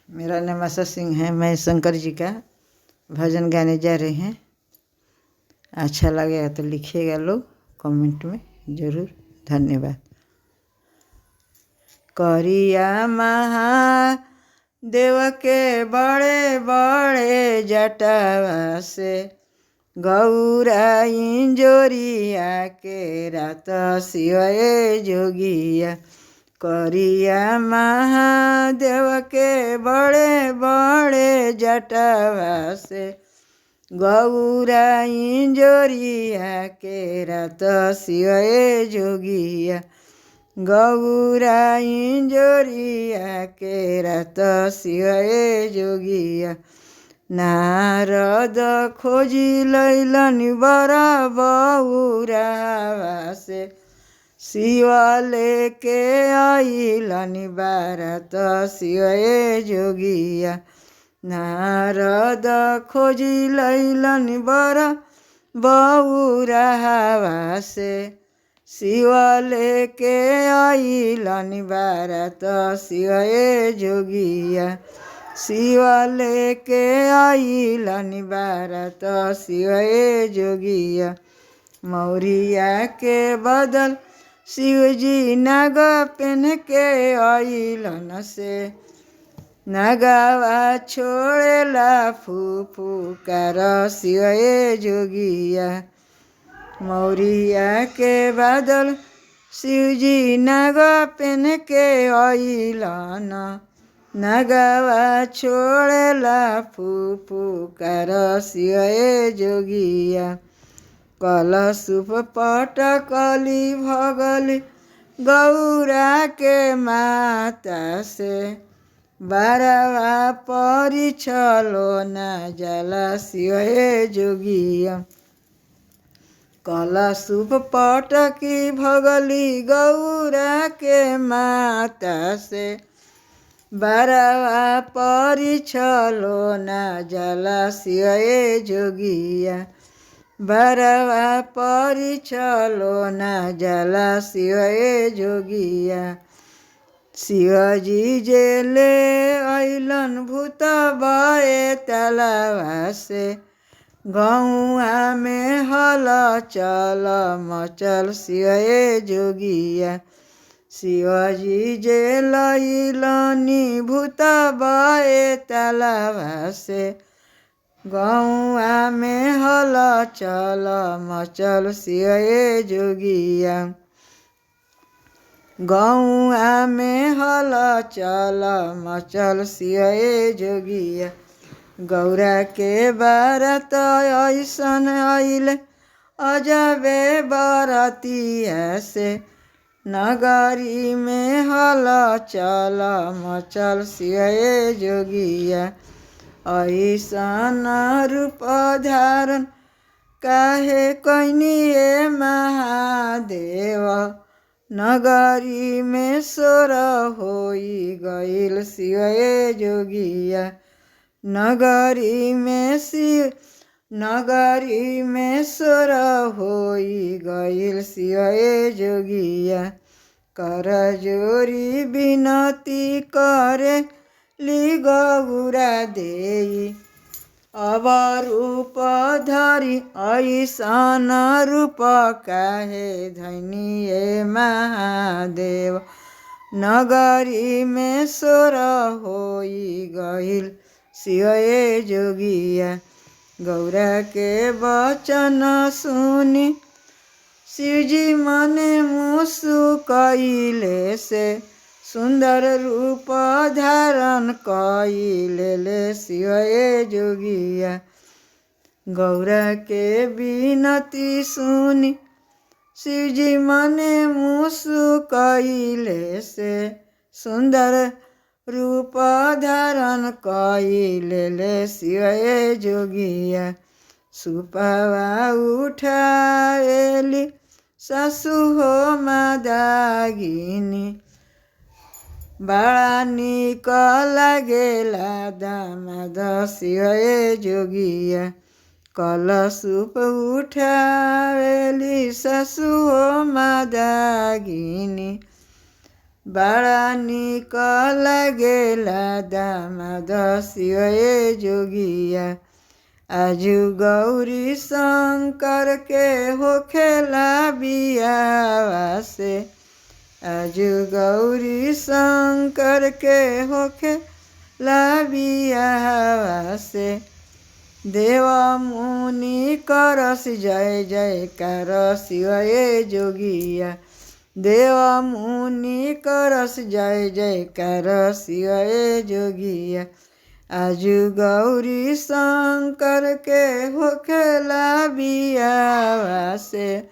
मेरा नाम आशा सिंह है। मैं शंकर जी का भजन गाने जा रहे हैं। अच्छा लगेगा तो लिखिएगा लोग कमेंट में ज़रूर। धन्यवाद। करिया महादेव के बड़े बड़े जटावा से गौरा इंजोरिया के रात शिवे जोगिया। करिया महादेव के बड़े बड़े जटावा से गौरा इंजोरिया के रात शिवे जोगिया। गौरा इंजोरिया के रात शिवे जोगिया। नारद खोजी लैलन बड़ा बौरावा से शिव लेके आइलन बारत शिवे जोगिया। नारद खोजी लैलन बड़ा बौरावा से शिव लेके आइलन बारत शिवे जोगिया। शिव लेके आइलन बारत शिवे जोगिया। मौरिया के बदल शिवजी नाग पहन के आइलन से नगावा छोड़ेला फूफुकार शिवे जोगिया। मौरिया के बादल शिवजी नाग पहन के आइलन नगावा छोड़ेला फूफुकार शिवे जोगिया। कलशुप पटकली भगली गौरा के माता से बारवा परी छलो न जाला शिवे जोगिया। कलशुप पटकी भगली गौरा के माता से बारवा परी छलो न जाला शिवे जोगिया। बारवा परी छलो न जाला शिवे जोगिया। शिवजी जेले अइलन भूत बए तलावा से गौआ में हल चल मचल शिवे जोगिया। शिवजी जेल अइलनी भूत बए तलावा से गौआ में हल चल मचल शिवे जोगिया। गौआ में हल चल मचल शिवे जोगिया। गौरा के बारत ऐसन आइल अजबे बरतिया से नगरी में हल चल मचल शिवे जोगिया। ऐसन रूप धारण काहे कैनी महादेव नगरी में सोर होई गइल शिवे जोगिया। नगरी में सोर होई गइल शिवे जोगिया। कर जोरी विनती करे ली गौरा देई अब रूप धरी ऐसन रूप काहे धैनी महादेव नगरी में सोर होई गइल शिवे जोगिया। गौरा के वचन सुनी शिवजी मने मुस्कुराइले से सुंदर रूप धारण कइले शिवे जोगिया। गौरा के विनती सुनी शिवजी मने मुस्कुराइले से सुंदर रूप धारण कइले शिवे जोगिया। सुपवा उठाएली सासु हो मादागिनी बड़ा निक लागेला दामाद शिवे जोगिया। कलशुप उठावेली सासु हो मादागिनी बड़ा निक लागेला दामाद शिव जोगिया। आजू गौरी शंकर के होखेला बियावा से। आजू गौरी शंकर के होखेला बियावा से। देव मुनि करस जय जयकार शिव जोगिया। देव मुनि करस जय जयकार शिव जोगिया। आजू गौरी शंकर के होखेला बियावा से।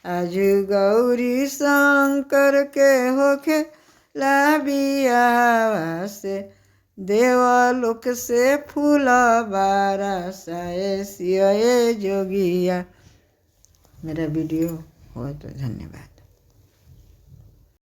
आजू गौरी शंकर के होखेला बियावा से। देवलोक से फूल बरसाए शिव जोगिया। मेरा वीडियो हो तो धन्यवाद।